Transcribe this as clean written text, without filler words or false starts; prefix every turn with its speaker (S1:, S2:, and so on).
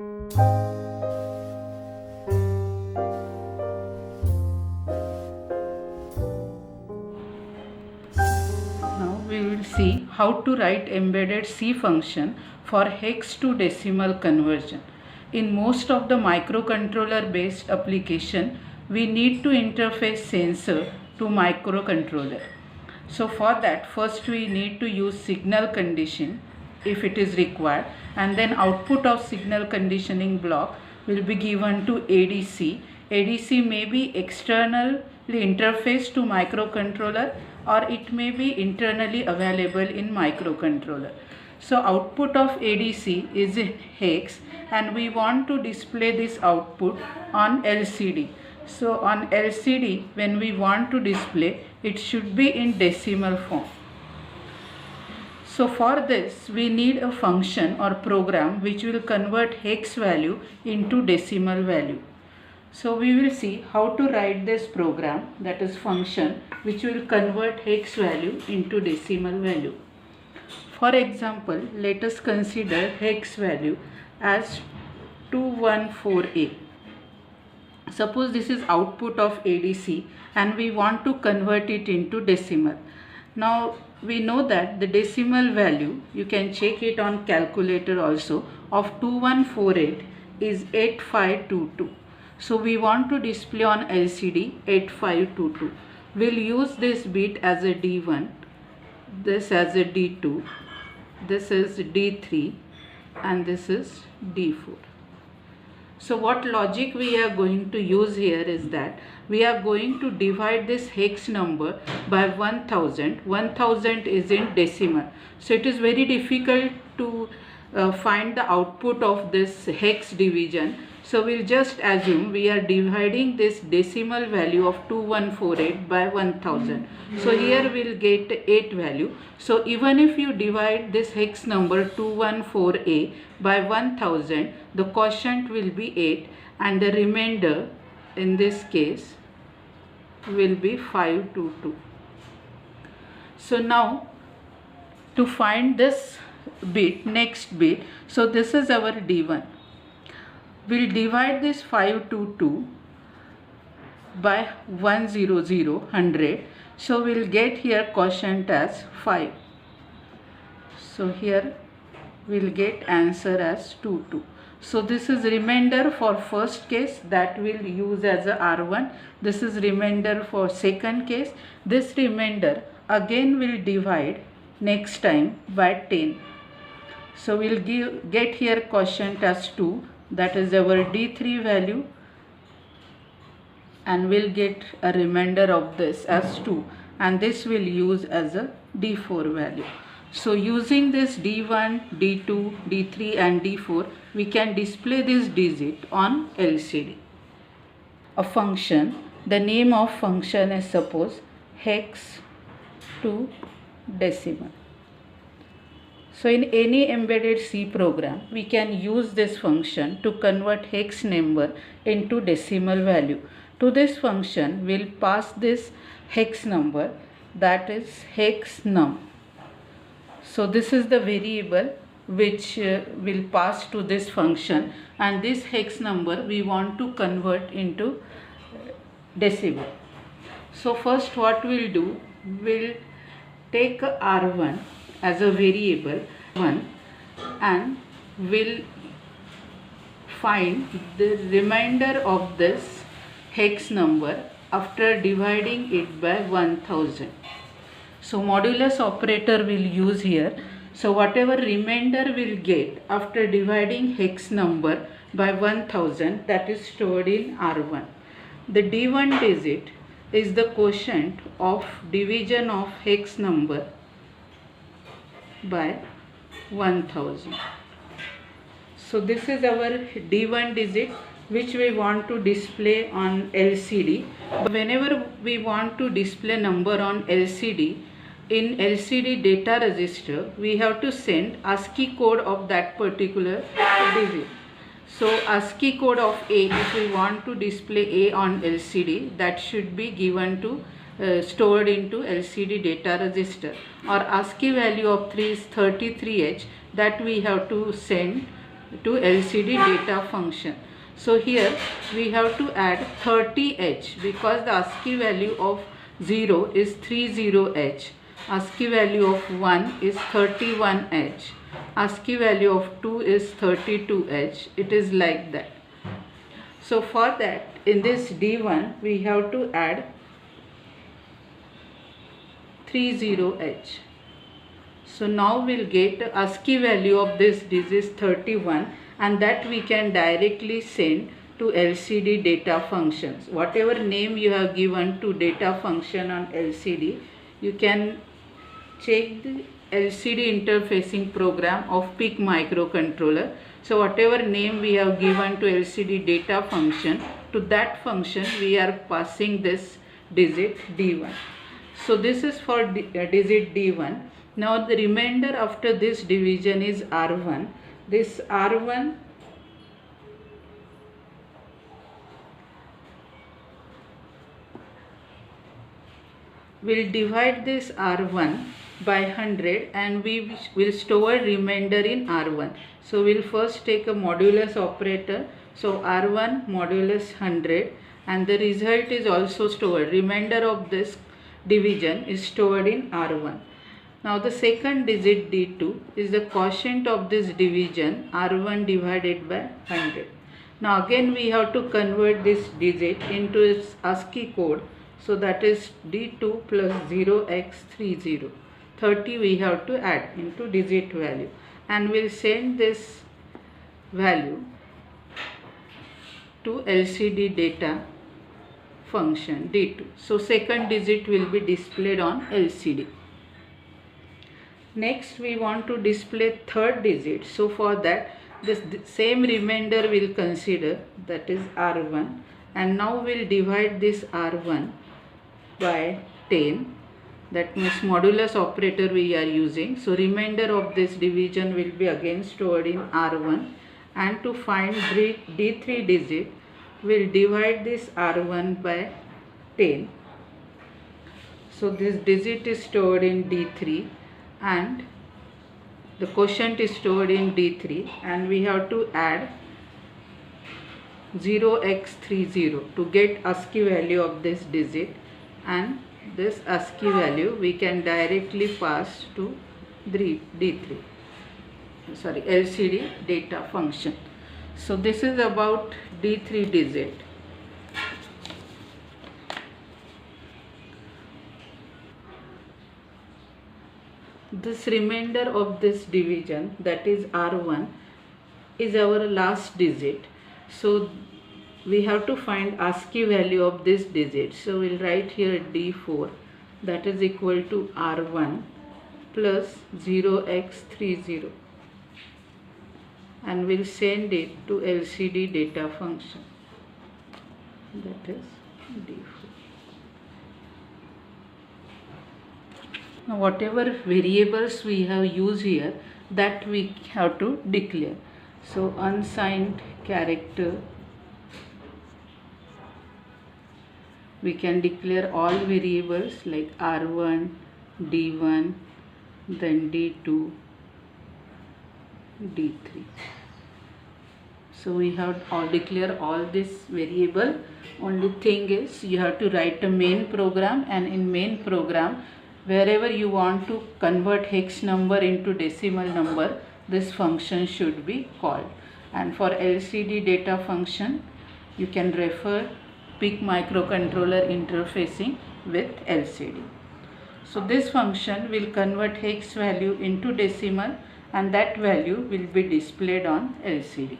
S1: Now we will see how to write embedded C function for hex to decimal conversion. In most of the microcontroller based application, we need to interface sensor to microcontroller. So for that, first we need to use signal condition if it is required, and then output of signal conditioning block will be given to ADC. ADC may be externally interfaced to microcontroller, or it may be internally available in microcontroller. So output of ADC is in hex, and we want to display this output on LCD. So on LCD, when we want to display, it should be in decimal form. So for this, we need a function or program which will convert hex value into decimal value. So we will see how to write this program, that is function, which will convert hex value into decimal value. For example, let us consider hex value as 214A. Suppose this is output of ADC and we want to convert it into decimal. Now we know that the decimal value, you can check it on calculator also, of 2148 is 8522. So we want to display on LCD 8522. We'll use this bit as a D1, this as a D2, this is D3, and this is D4. So what logic we are going to use here is that we are going to divide this hex number by 1000. 1000 is in decimal. So it is very difficult to find the output of this hex division. So we'll just assume we are dividing this decimal value of 2148 by 1000. So here we'll get 8 value. So even if you divide this hex number 214A by 1000, the quotient will be 8 and the remainder in this case will be 522. So now to find this bit, next bit, so this is our D1. We'll divide this 522 by 100. So we'll get here quotient as 5. So here we'll get answer as 22. So this is remainder for first case, that we'll use as a R1. This is remainder for second case. This remainder again will divide next time by 10. So we'll get here quotient as 2. That is our D3 value, and we'll get a remainder of this as 2, and this will use as a D4 value. So using this D1, D2, D3 and D4, we can display this digit on LCD. A function, the name of function is suppose hex to decimal. So in any embedded C program, we can use this function to convert hex number into decimal value. To this function, we'll pass this hex number, that is hex num. So this is the variable which will pass to this function, and this hex number we want to convert into decimal. So first what we'll do, we'll take R1 as a variable 1 and we'll find the remainder of this hex number after dividing it by 1000. So modulus operator we'll use here. So whatever remainder we'll get after dividing hex number by 1000, that is stored in R1. The D1 digit is the quotient of division of hex number by 1000. So this is our D1 digit which we want to display on LCD. But whenever we want to display number on LCD, in LCD data register we have to send ASCII code of that particular digit. So ASCII code of A, if we want to display A on LCD, that should be given to stored into LCD data register, or ASCII value of 3 is 33H, that we have to send to LCD data function. So here we have to add 30H because the ASCII value of 0 is 30H. ASCII value of 1 is 31H. ASCII value of 2 is 32H. It is like that. So for that, in this D1 we have to add 30H. So now we'll get ASCII value of this is 31, and that we can directly send to LCD data functions. Whatever name you have given to data function on LCD, you can check the LCD interfacing program of PIC microcontroller. So whatever name we have given to LCD data function, to that function we are passing this digit D1. So this is for digit D1. Now the remainder after this division is R1. This R1 will divide this R1 by 100 and we will store remainder in R1. So we'll first take a modulus operator. So R1 modulus 100, and the result is also stored. Remainder of this division is stored in R1. Now the second digit D2 is the quotient of this division, R1 divided by 100. Now again we have to convert this digit into its ASCII code. So that is D2 plus 0x30. 30 we have to add into digit value, and we'll send this value to LCD data function D2. So second digit will be displayed on LCD. Next we want to display third digit. So for that, this same remainder we'll consider, that is R1, and now we'll divide this R1 by 10. That means modulus operator we are using. So remainder of this division will be again stored in R1, and to find D3 digit we'll divide this R1 by 10. So this digit is stored in D3 and the quotient is stored in D3, and we have to add 0x30 to get ASCII value of this digit, and this ASCII value we can directly pass to LCD data function. So this is about D3 digit. This remainder of this division, that is R1, is our last digit. So we have to find ASCII value of this digit. So we'll write here D4, that is equal to R1 plus 0x30, and we'll send it to LCD data function, that is D4. Now whatever variables we have used here, that we have to declare. So unsigned character, we can declare all variables like R1, D1, then D2, D3. So we have all declare all this variable. Only thing is you have to write a main program, and in main program wherever you want to convert hex number into decimal number, this function should be called. And for LCD data function, you can refer PIC microcontroller interfacing with LCD. So this function will convert hex value into decimal, and that value will be displayed on LCD.